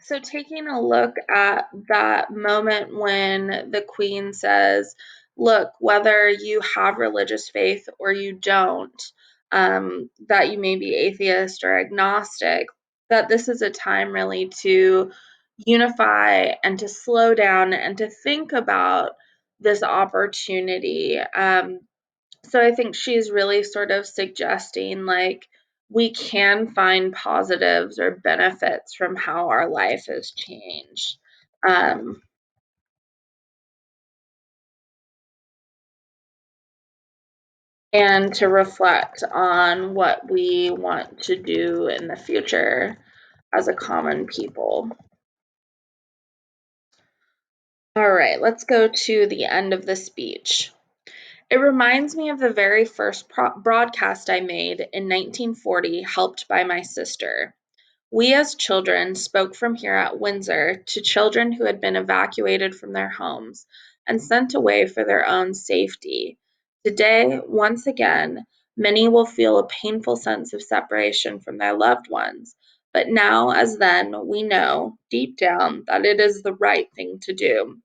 So, taking a look at that moment when the queen says, look, whether you have religious faith or you don't, that you may be atheist or agnostic, that this is a time really to unify and to slow down and to think about this opportunity. So I think she's really sort of suggesting like we can find positives or benefits from how our life has changed. Um, and to reflect on what we want to do in the future as a common people. All right, let's go to the end of the speech. It reminds me of the very first broadcast I made in 1940, helped by my sister. We as children spoke from here at Windsor to children who had been evacuated from their homes and sent away for their own safety. Today, once again, many will feel a painful sense of separation from their loved ones, but now as then, we know, deep down, that it is the right thing to do.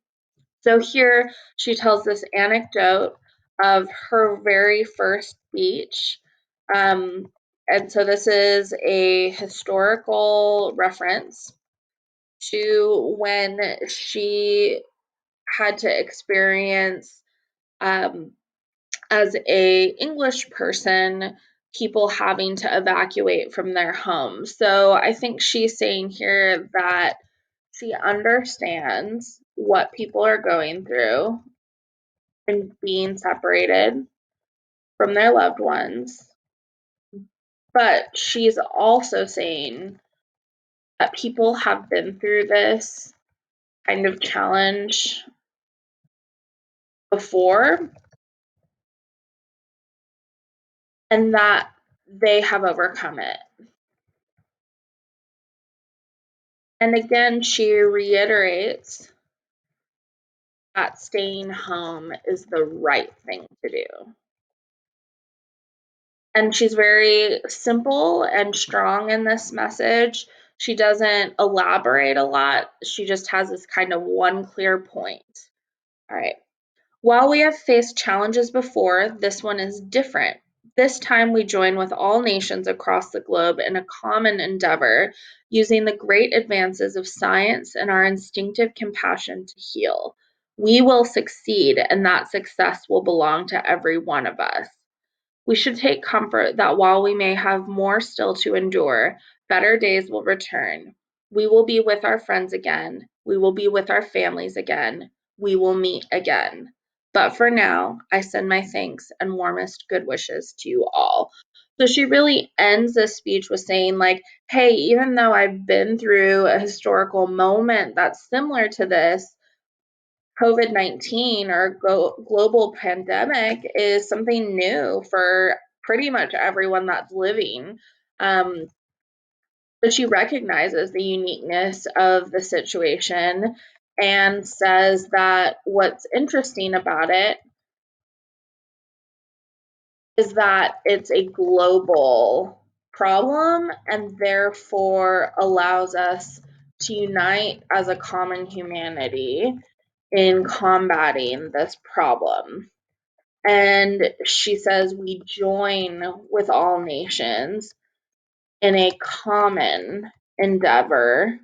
So here she tells this anecdote of her very first speech. Um, and so this is a historical reference to when she had to experience, um, as a English person, people having to evacuate from their homes. So I think she's saying here that she understands what people are going through and being separated from their loved ones. But she's also saying that people have been through this kind of challenge before and that they have overcome it. And again, she reiterates that staying home is the right thing to do. And she's very simple and strong in this message. She doesn't elaborate a lot. She just has this kind of one clear point. All right. While we have faced challenges before, this one is different. This time we join with all nations across the globe in a common endeavor, using the great advances of science and our instinctive compassion to heal. We will succeed, and that success will belong to every one of us. We should take comfort that while we may have more still to endure, better days will return. We will be with our friends again. We will be with our families again. We will meet again. But for now, I send my thanks and warmest good wishes to you all. So she really ends this speech with saying, like, hey, even though I've been through a historical moment that's similar to this, COVID-19 or global pandemic is something new for pretty much everyone that's living. Um, but she recognizes the uniqueness of the situation and says that what's interesting about it is that it's a global problem and therefore allows us to unite as a common humanity in combating this problem. And she says we join with all nations in a common endeavor.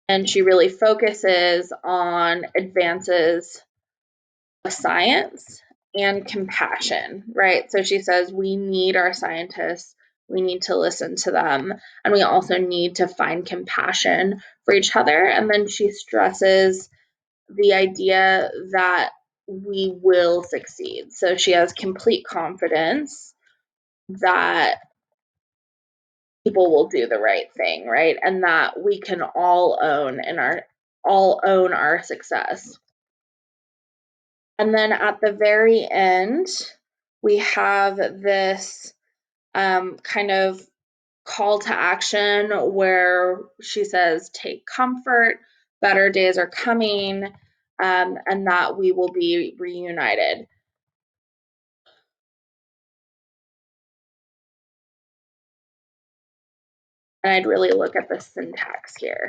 And she really focuses on advances of science and compassion, right? So she says we need our scientists, we need to listen to them, and we also need to find compassion for each other. And then she stresses the idea that we will succeed. So she has complete confidence that people will do the right thing, right? And that we can all own our success. And then at the very end, we have this kind of call to action where she says, take comfort, better days are coming, and that we will be reunited. And I'd really look at the syntax here.